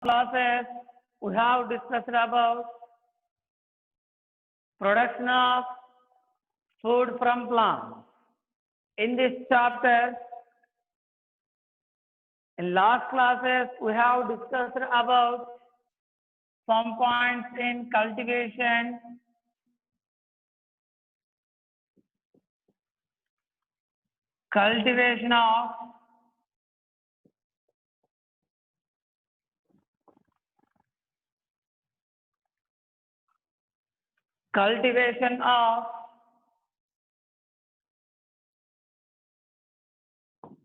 classes, we have discussed about production of food from plants. In this chapter, in last classes, we have discussed about some points in cultivation, cultivation of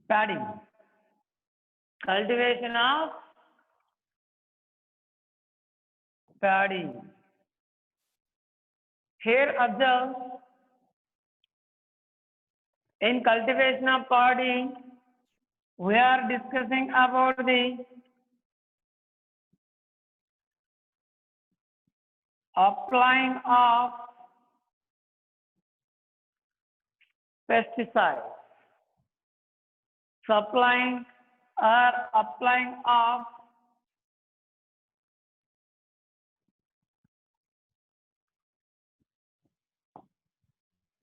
paddy, cultivation of paddy. Here observe, in cultivation of paddy, we are discussing about the applying of pesticides, supplying or applying of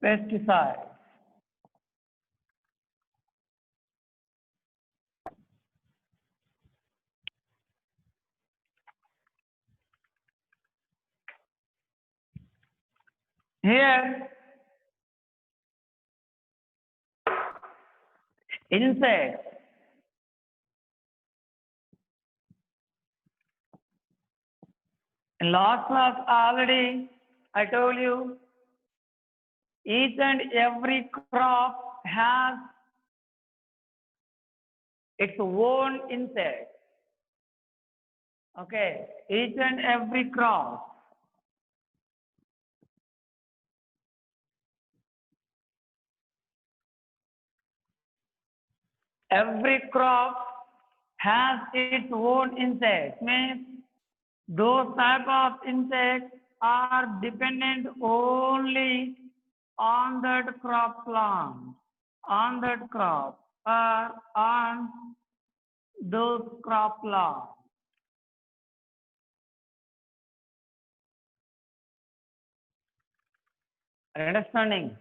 pesticides. Here, insects. In last class already, I told you, each and every crop has its own insect. Okay, each and every crop. Every crop has its own insects. Means those type of insects are dependent only on that crop plant, on that crop, or on those crop plants. Understanding?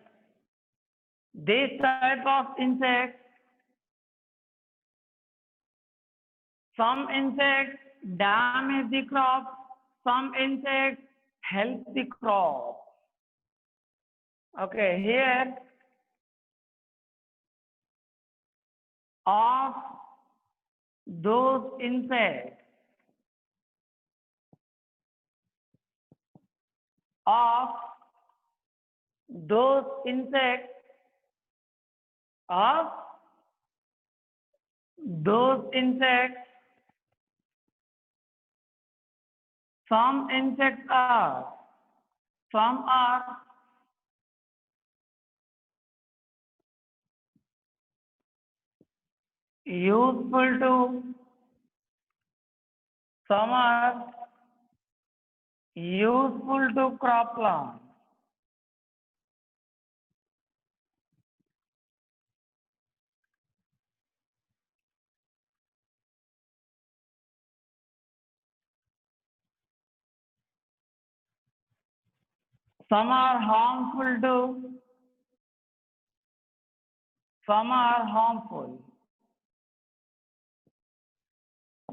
This type of insects, some insects damage the crop, some insects help the crop. Okay, here of those insects, of those insects, of those insects, some are useful to, some are useful to crop plants. Some are harmful to, some are harmful.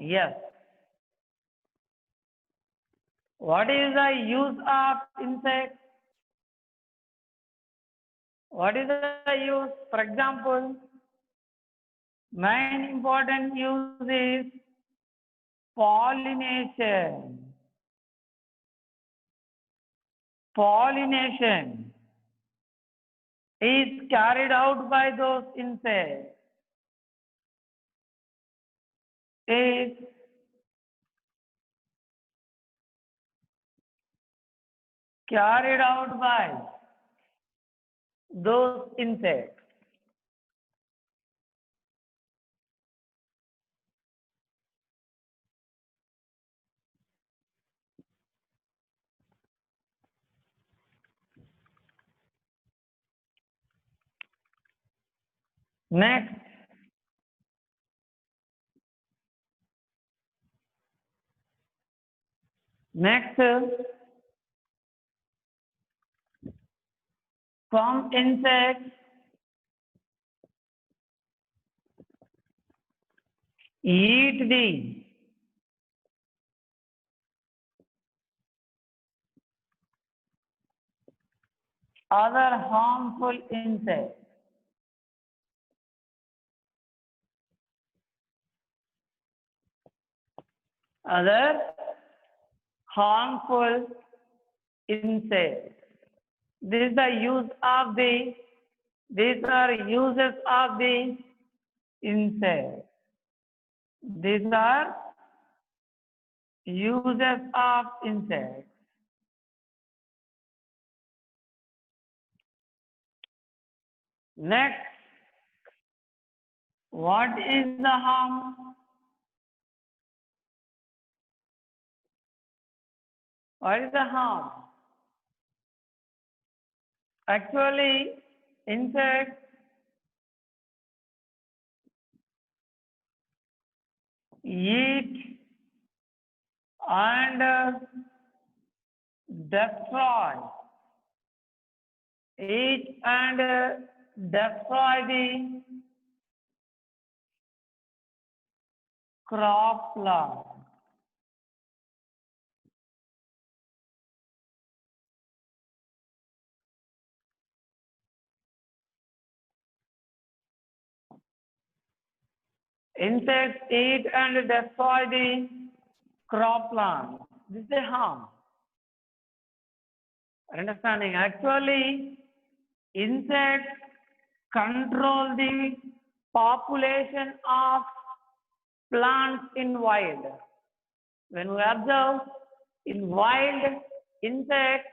Yes. What is the use of insects? What is the use? For example, main important use is pollination. Pollination is carried out by those insects. Is carried out by those insects. Next, Next, some insects eat the other harmful insects. Other harmful insects. This is the use of the, these are uses of the insect. These are uses of insects. Next, what is the harm? What is the harm? Actually, insects eat and destroy, eat and destroy the crop plant. Insects eat and destroy the crop plant. This is a harm. Understanding? Actually, insects control the population of plants in wild. When we observe in wild, insects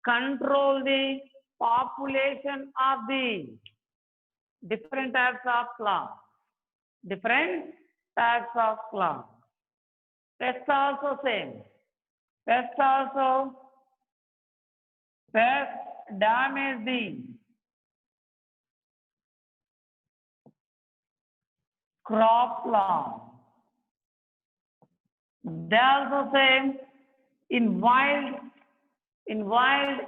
control the population of the different types of plants. Different types of plants. Pests also same. Pests also, pests damage the crop plant. They also same in wild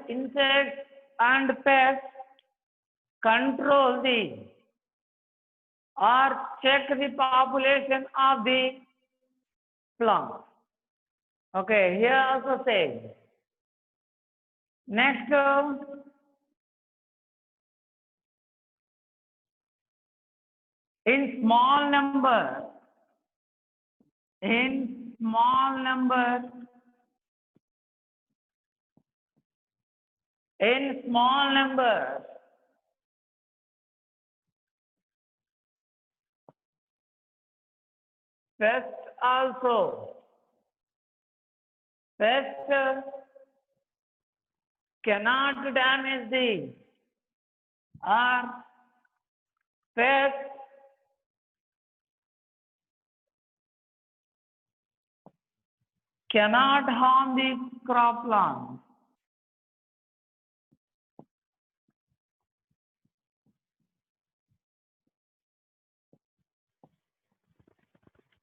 insects and pests control the or check the population of the plant. Okay, here also same. Next, in small number, in small number, in small number, pests also, pests cannot damage the or pests cannot harm the crop plant.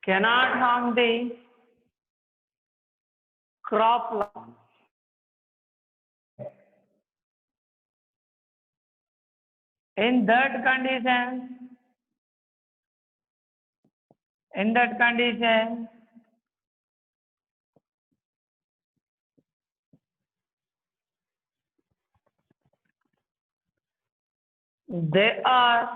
Cannot harm the crop plant. In that condition, they are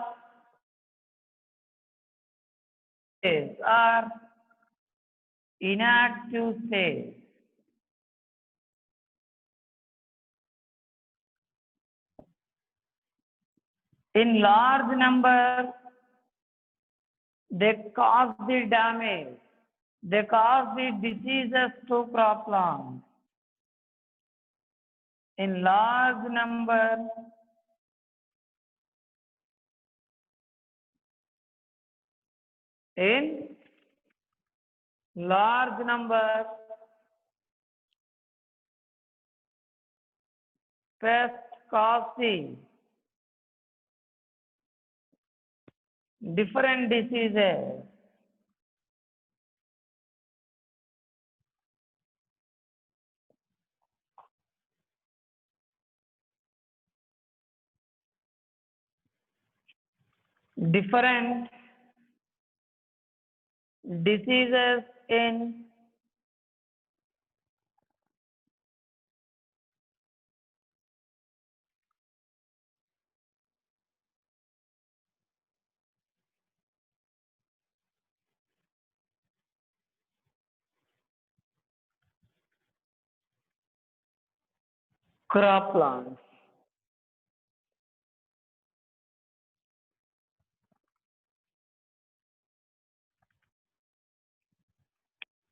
inactive state. In large number, they cause the damage. They cause the diseases to crop plants. In large number, in large number, pests cause the different diseases. different diseases in croplands.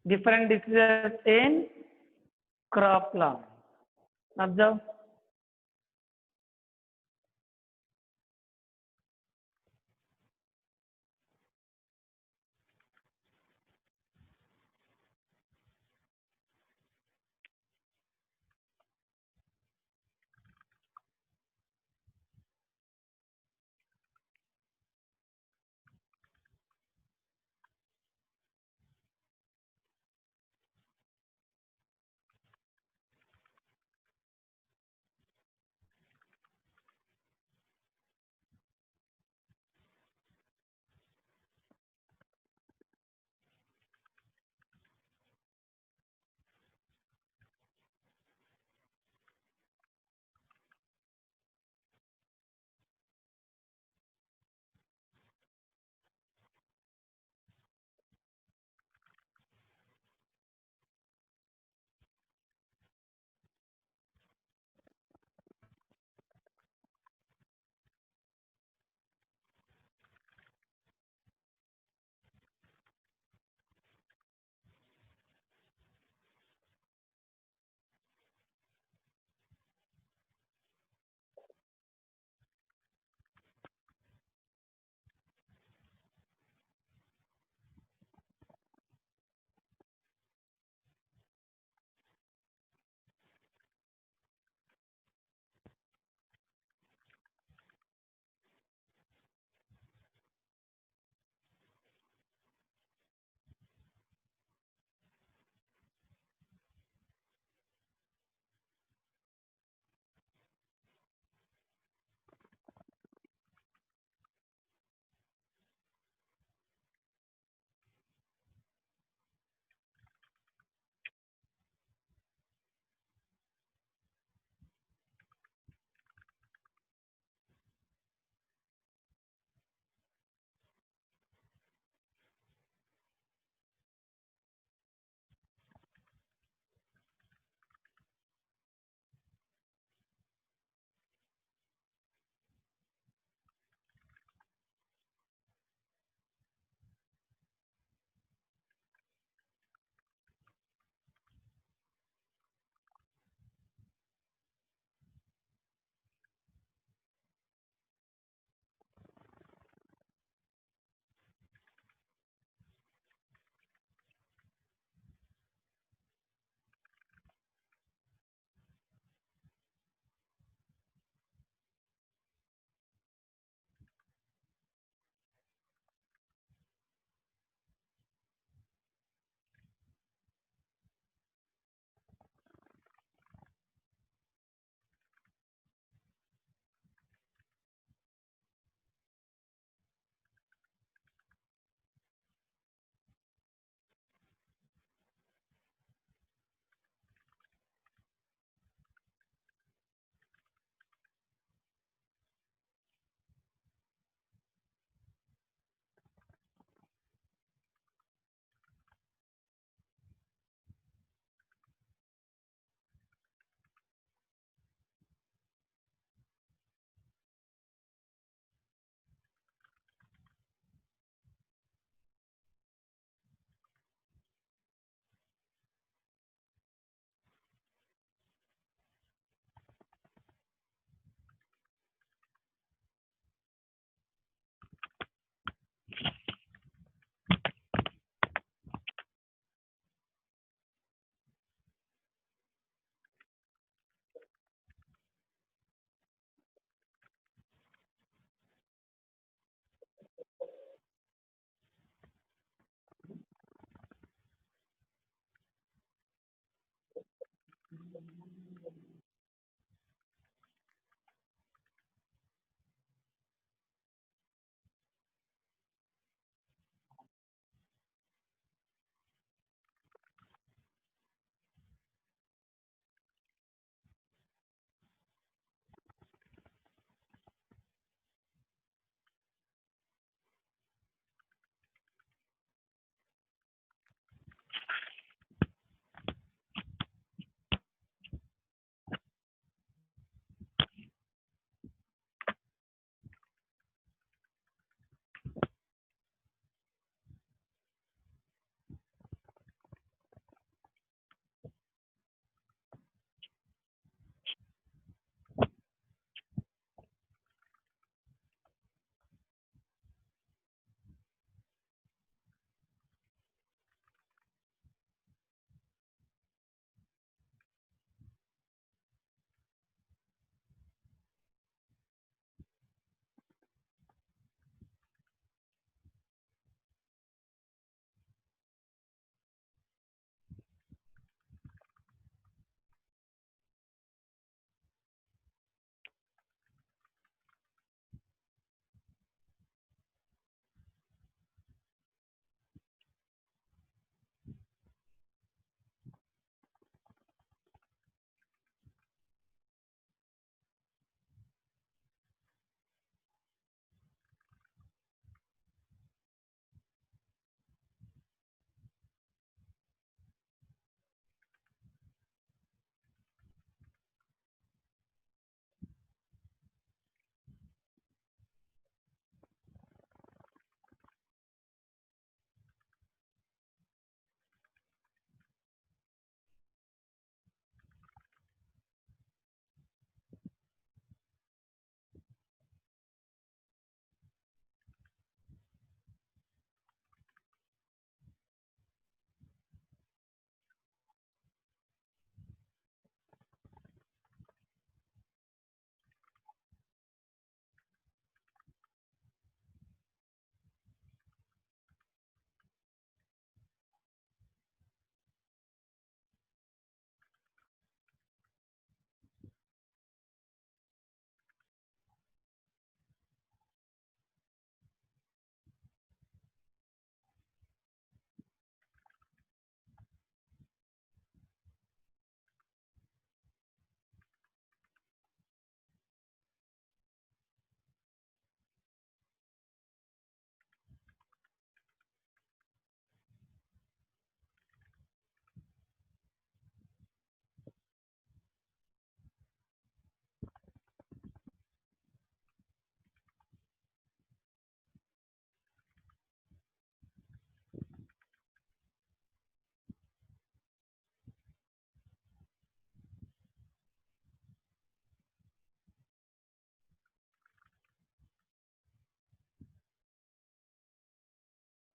Different diseases in croplands. Observe.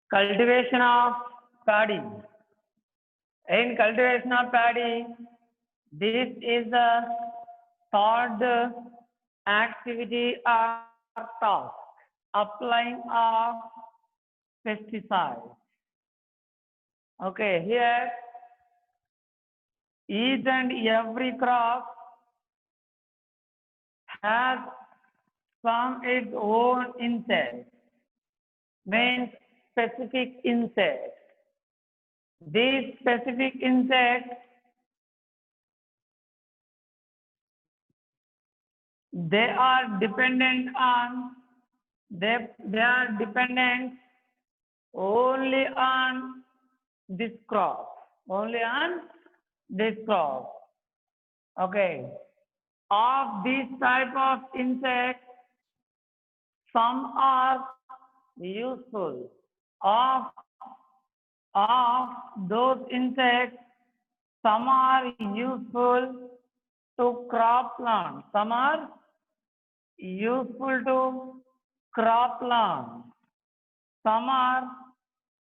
Cultivation of paddy. In cultivation of paddy, this is the third activity or task, applying of pesticides. Okay, here each and every crop has some its own insect, means specific insect. These specific insects, they are dependent on, they are dependent only on this crop, only on this crop. Okay. Of these type of insects, some are useful. Of those insects, some are useful to crop plant. Some are useful to crop plant. Some are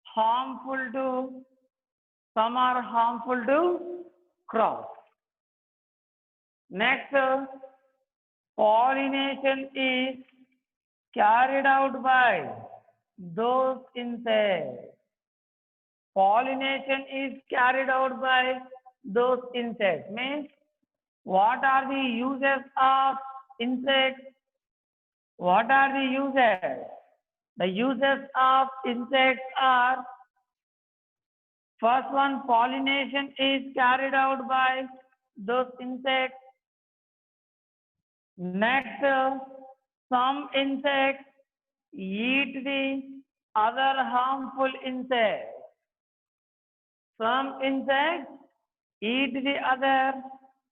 harmful to, some are harmful to crops. Next, pollination is carried out by those insects. Pollination is carried out by those insects. Means, what are the uses of insects? What are the uses? The uses of insects are, first one, pollination is carried out by those insects. Next, some insects eat the other harmful insects. Some insects eat the other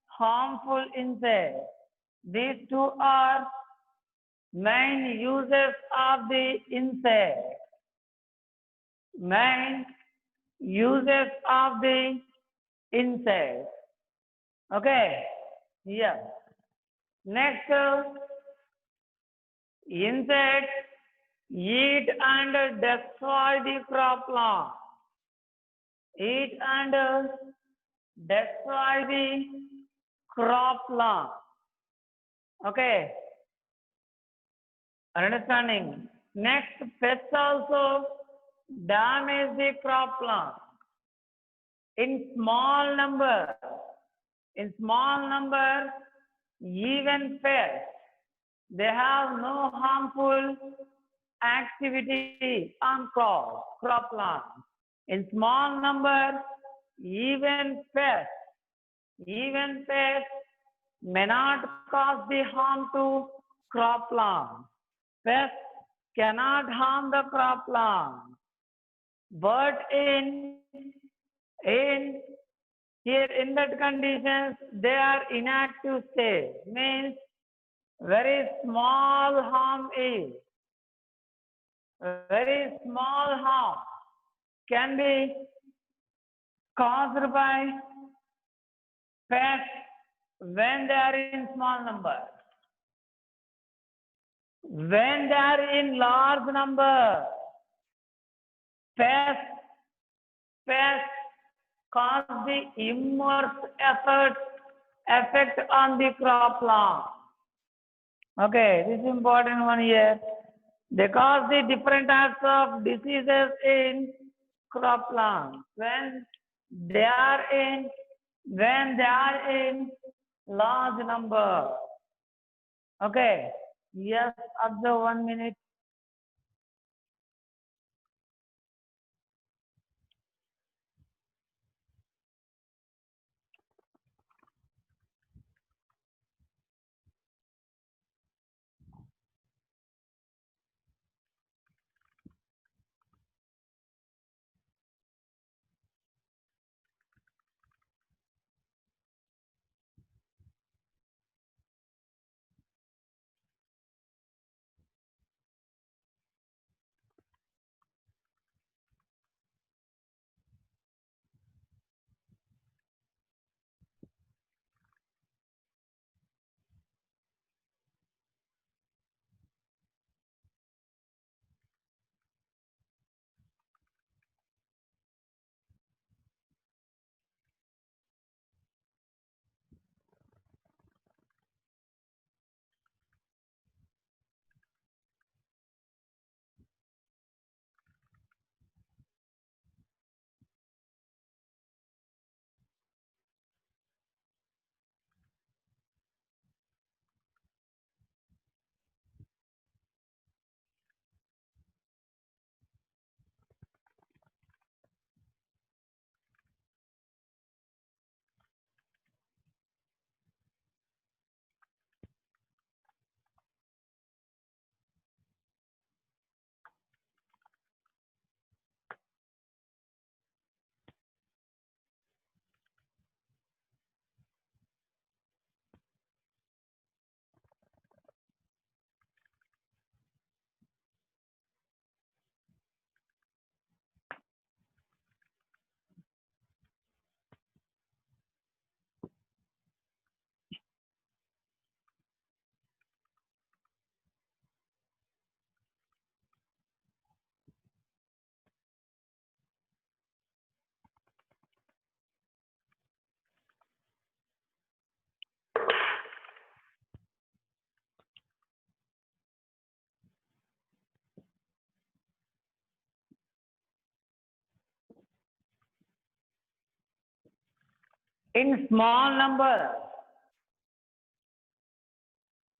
harmful insects. These two are main uses of the insect. Main uses of the insect. Okay. Here. Next, insects eat and destroy the crop plant. Eat and destroy the crop plant. Okay. Understanding. Next, pests also damage the crop plant in small number. In small number, even pests, they have no harmful activity on crop plant. In small number, even pests may not cause the harm to crop plant. Pests cannot harm the crop plant. But in here in that conditions, they are inactive state. Means very small harm is, very small harm can be caused by pests when they are in small number. When they are in large number, pests cause the immense effect on the crop plant. Okay, this is important one here. They cause the different types of diseases in crop plant when they are in large number. Okay. Yes, observe 1 minute. in small numbers.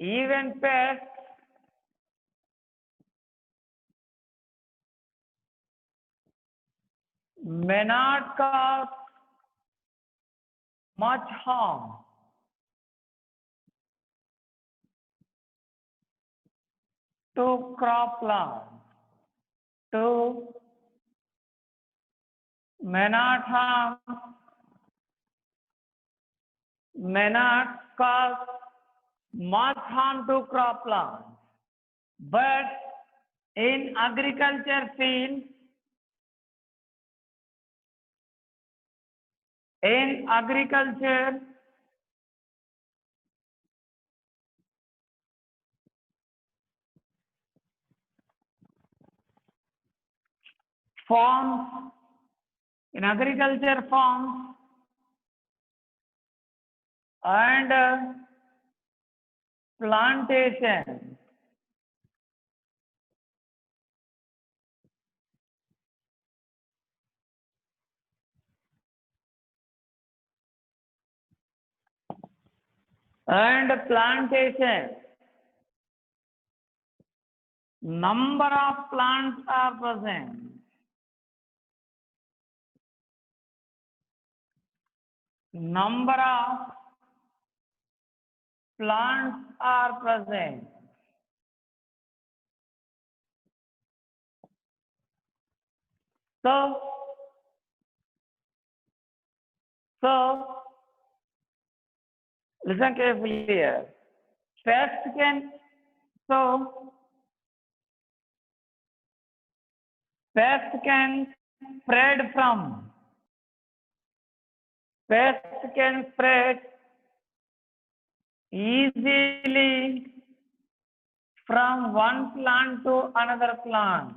Even pests may not cause much harm to croplands. To may not cause much harm to croplands, but in agriculture fields, farms, in agriculture farms and plantations, number of plants are present. Number of plants are present. So listen carefully here. Pest can spread easily from one plant to another plant.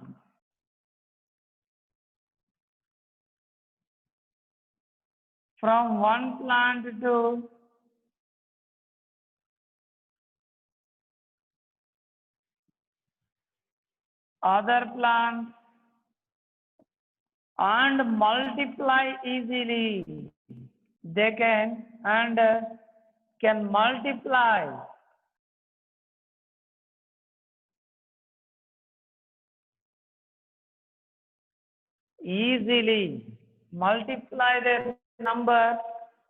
From one plant to other plant and multiply easily. They can multiply easily. Multiply their number.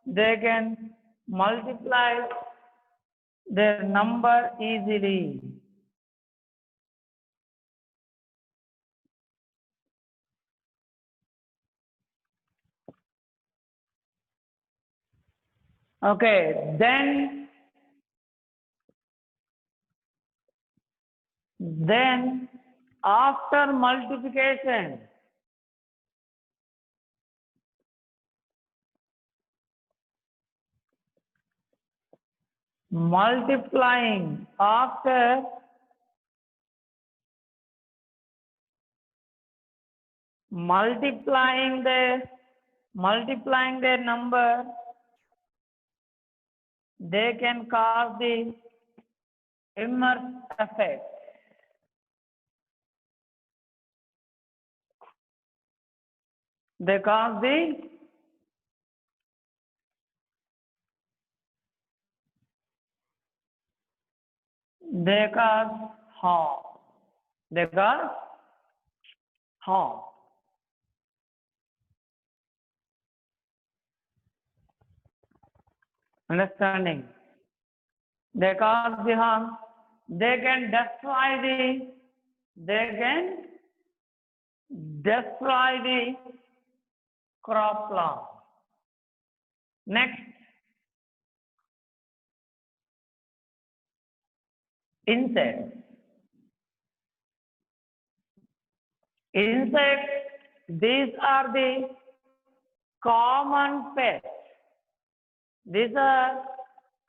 They can multiply their number easily. Okay, then after multiplication, after multiplying their number, they can cause the inverse effect. They cause harm. They cause harm. Understanding? They cause the harm. They can destroy the crop plant. Next, insects. These are the common pests. These are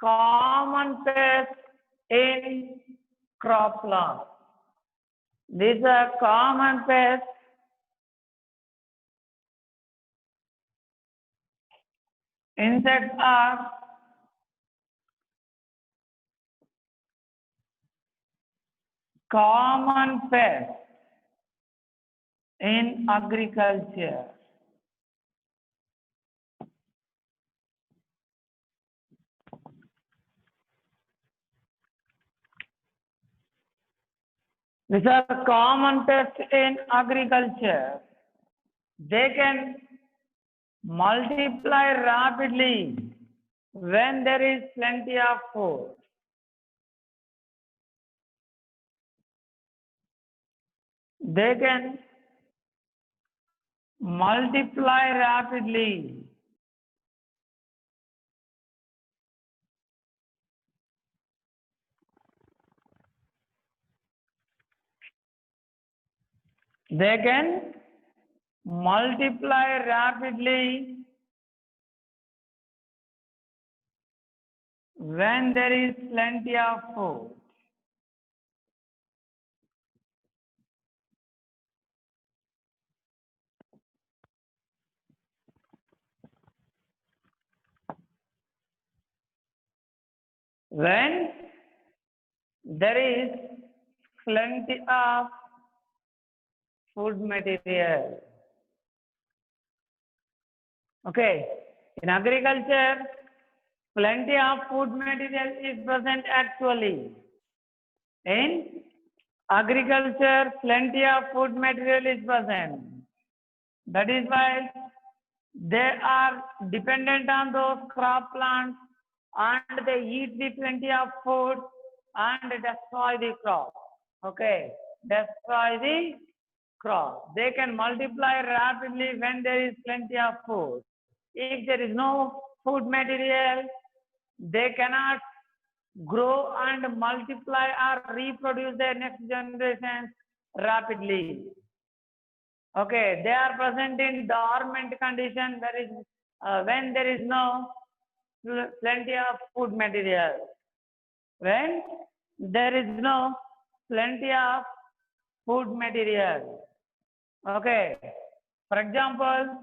common pests in cropland. These are common pests Insects are common pests in agriculture. These are common pests in agriculture. They can multiply rapidly when there is plenty of food. They can multiply rapidly they can multiply rapidly when there is plenty of food. When there is plenty of food material. Okay, in agriculture, plenty of food material is present actually. In agriculture, plenty of food material is present. That is why they are dependent on those crop plants and they eat the plenty of food and destroy the crop. Okay, destroy the crop. They can multiply rapidly when there is plenty of food. If there is no food material, they cannot grow and multiply or reproduce their next generation rapidly. Okay, they are present in dormant condition. There is when there is no plenty of food material. When there is no plenty of food material. Okay, for example,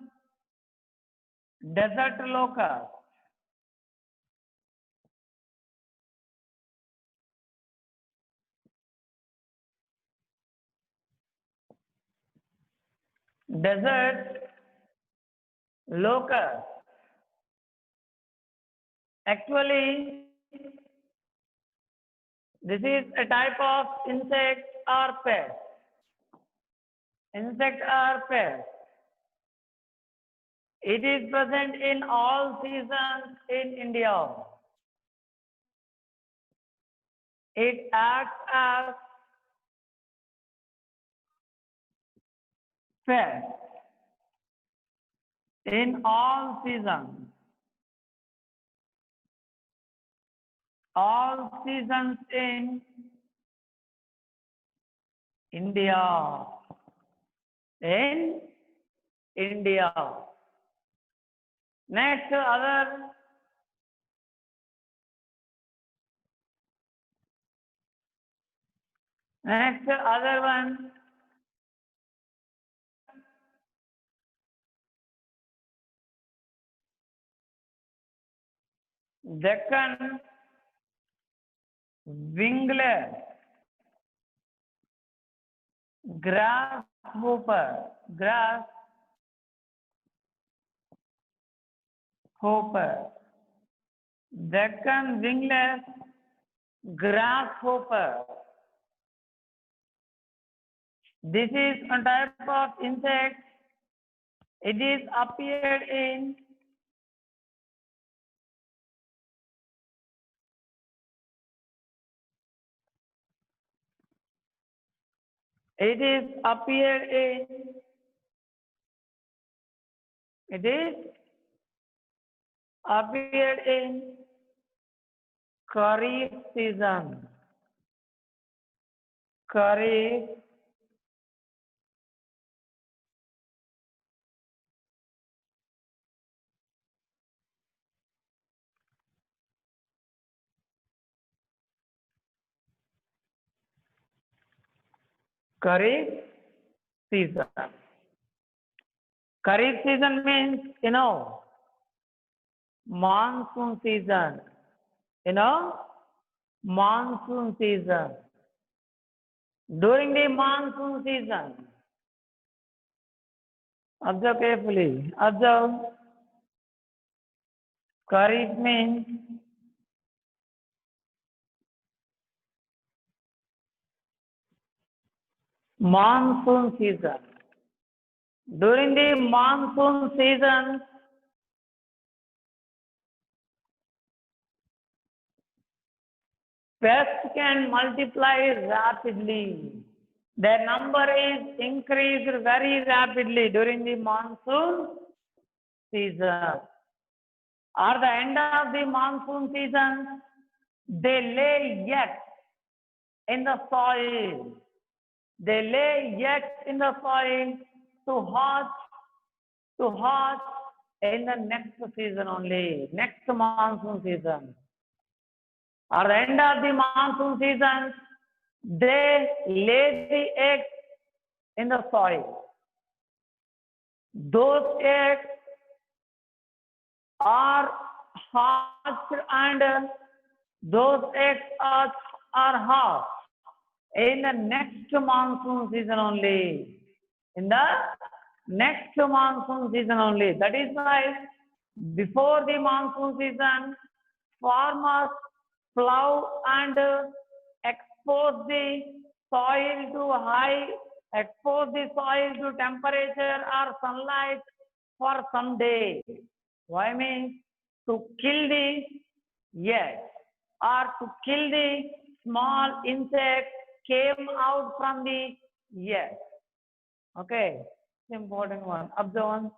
desert locust. Desert locust. Actually, this is a type of insect or pest. Insect or pest. It is present in all seasons in India. It acts as pest in all seasons. All seasons in India. In India. Next, other one, Deccan winglet, grasshopper, Deccan winglet, grasshopper. This is a type of insect. It is appeared in it is appeared in Kharif season. Kharif Kharif season. Kharif season means, monsoon season. Monsoon season. During the monsoon season, observe carefully. Observe. Kharif means Monsoon season. During the monsoon season, pests can multiply rapidly. Their number is increased very rapidly during the monsoon season. At the end of the monsoon season, they lay eggs in the soil. They lay eggs in the soil to hatch in the next season only, next monsoon season. At the end of the monsoon season, they lay the eggs in the soil. Those eggs are hatched and those eggs are hatched in the next monsoon season only. In the next monsoon season only. That is why before the monsoon season, farmers plow and expose the soil to expose the soil to temperature or sunlight for some days. Why means to kill the yes or to kill the small insects came out from the yes. Okay, important one. Observe one.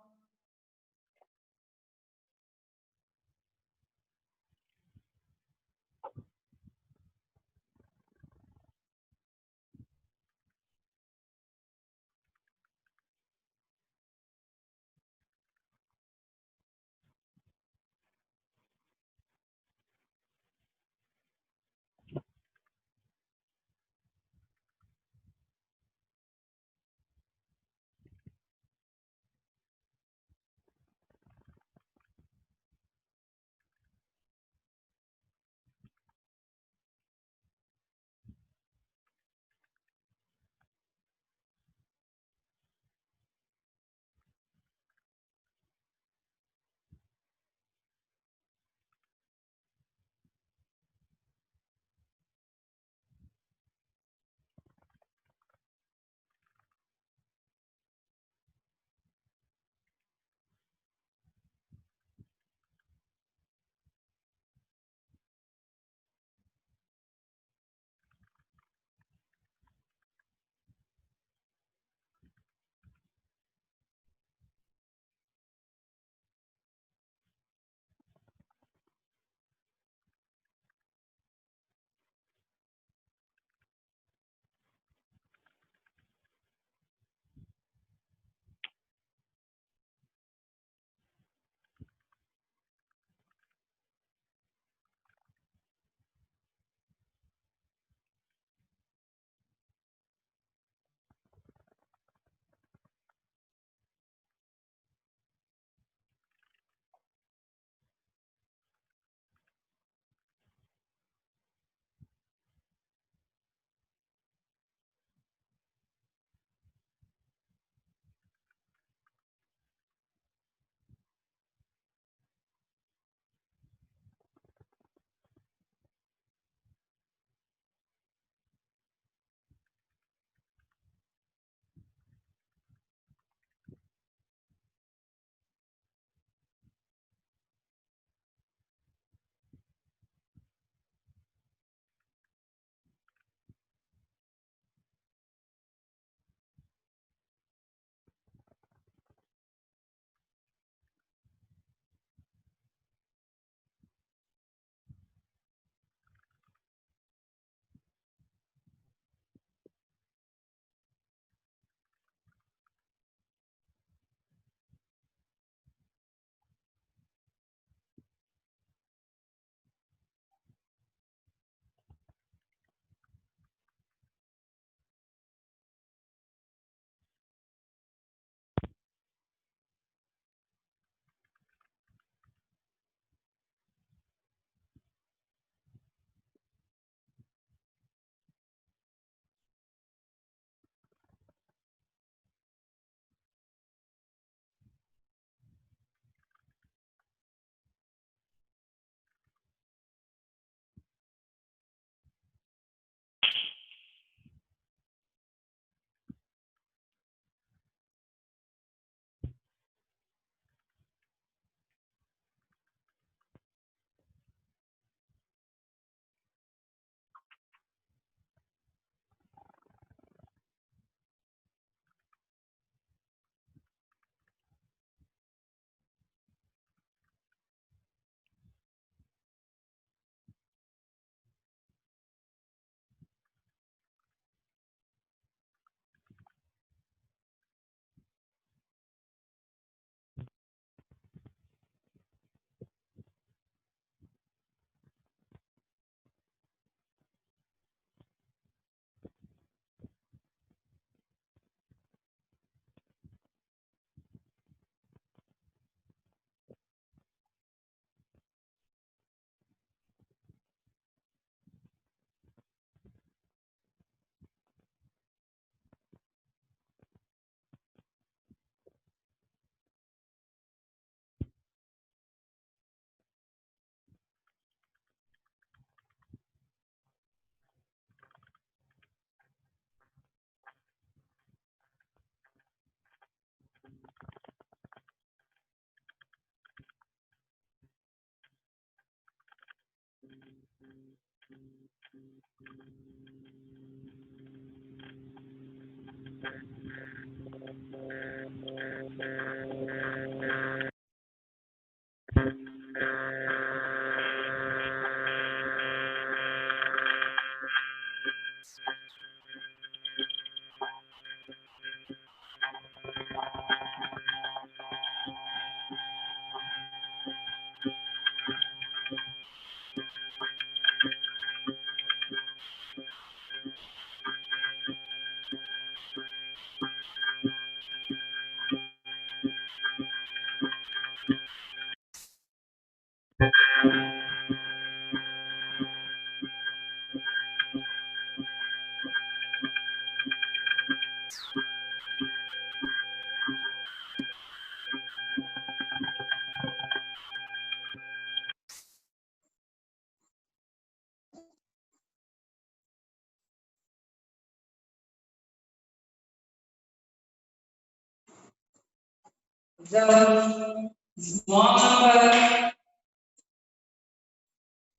The small number,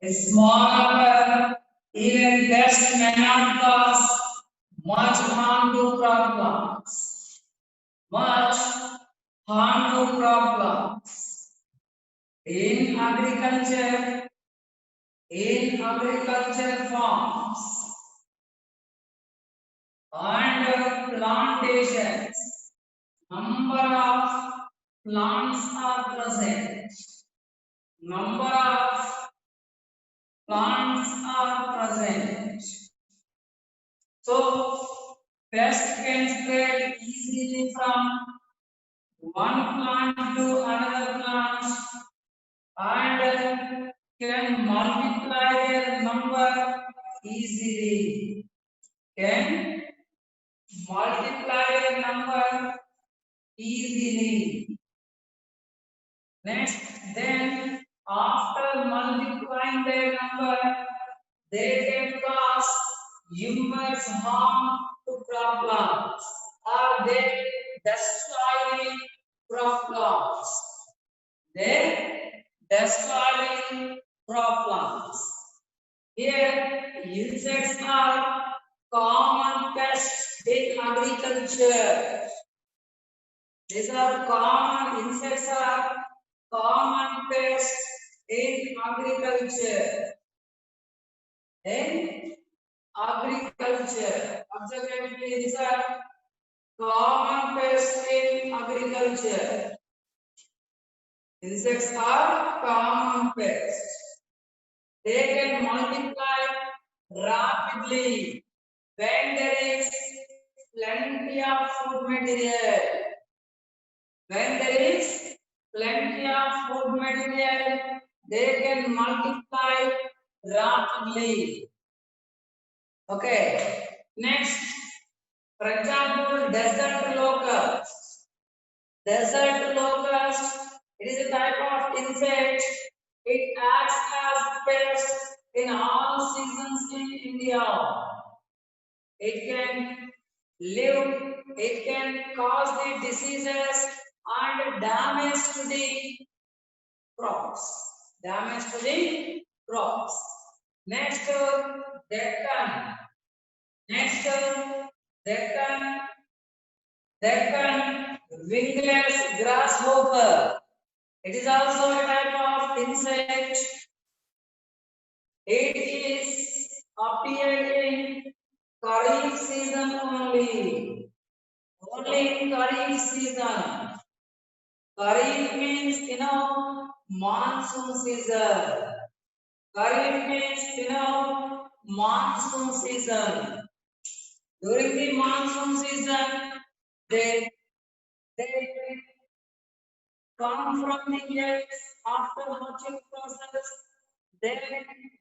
a small number, even best may not cause much harm to crop plants. Much harm to crop plants. In agriculture farms and plantations, number of plants are present. Number of plants are present. So, pest can spread easily from one plant to another plant and can multiply their number easily. Can multiply their number easily. Next, then after multiplying their number, they can cause immense harm to crop plants, or they destroy crop plants. They destroy crop plants. Here, insects are common pests in agriculture. These are common insects are common pests in agriculture. In agriculture, observe carefully. These are common pests in agriculture. Insects are common pests. They can multiply rapidly when there is plenty of food material. When there is plenty of food material, they can multiply rapidly. Okay. Next, for example, desert locust. Desert locust, it is a type of insect. It acts as pest in all seasons in India. It can live, it can cause the diseases and damage to the crops. Damage to the crops. Next, Deccan. Next, Deccan wingless grasshopper. It is also a type of insect. It is appeared in Kharif season only. Only in Kharif season. Kharif means, monsoon season. Kharif means, monsoon season. During the monsoon season, they come from the eggs after hatching process. Then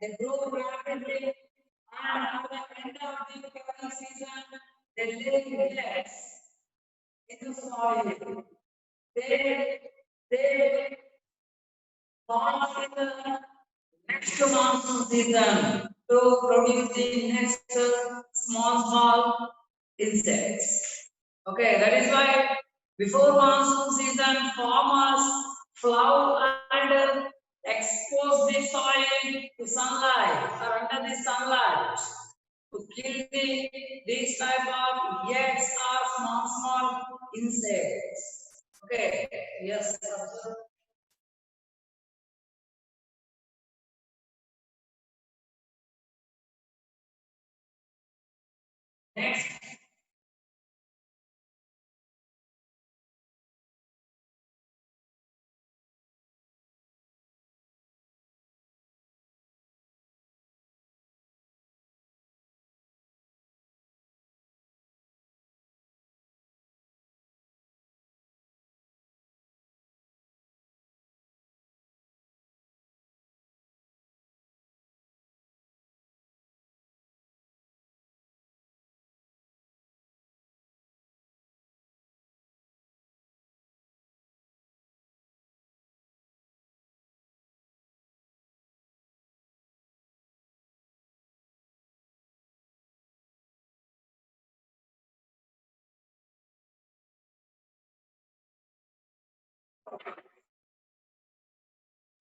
they grow rapidly, and at the end of the Kharif season, they lay eggs in the soil. They fall in the next monsoon season to produce the next small insects. Okay, that is why before monsoon season, farmers plow and expose the soil to sunlight or under the sunlight to kill these type of eggs or small insects. Okay, yes, observe. Next,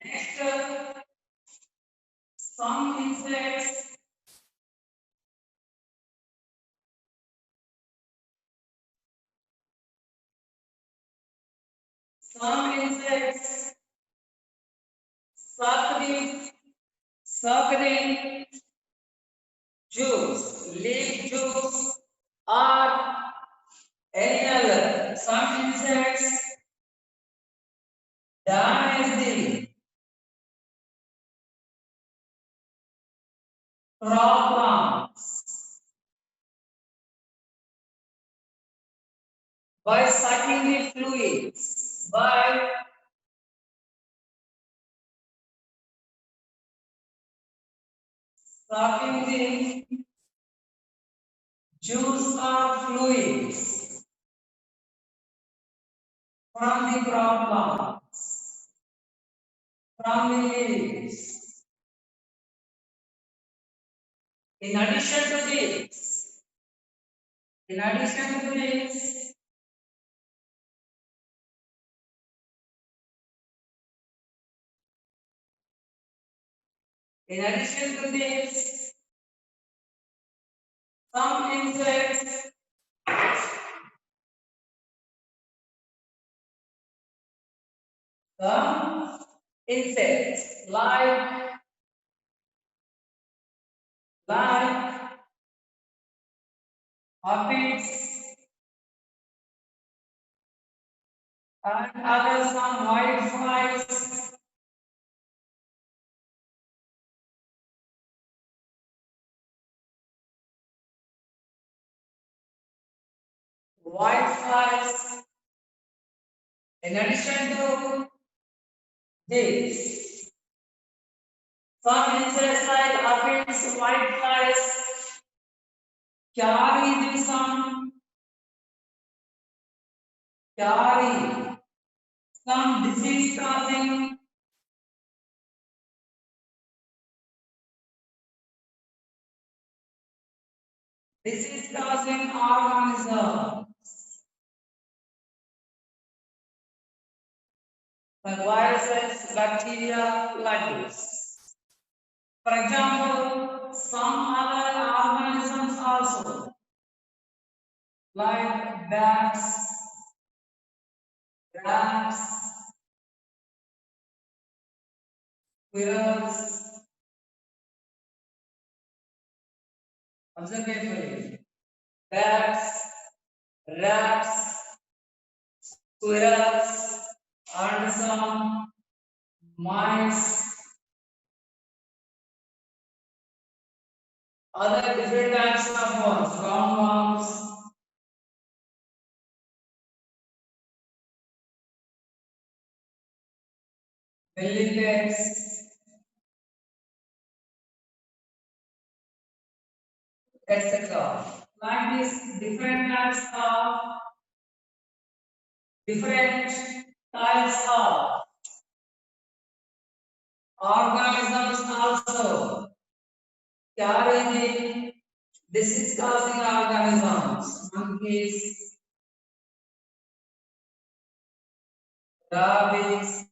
next, some insects. Some insects suck the juice, leaf juice, or any other. Some insects damage the crop plants by sucking the fluids, by sucking the juice or fluids from the crop plants, from the leaves. In addition to this, in addition to this, in addition to this, some insects like aphids and other some white flies. White flies. In addition to this, some insects like aphids, white flies carry some disease causing organism like viruses, bacteria, like this. For example, some other organisms also, like bats, rats, squirrels. Observe carefully. Bats, rats, squirrels, and some mice. Other different types of worms, roundworms, millipedes, etc. Like this, different types of organisms also carry the disease causing organisms. Monkeys, rabbits,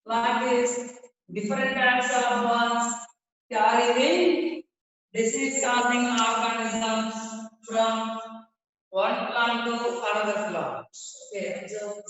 Like this, different types of worms carrying disease-causing organisms from one plant to another plant. Okay, so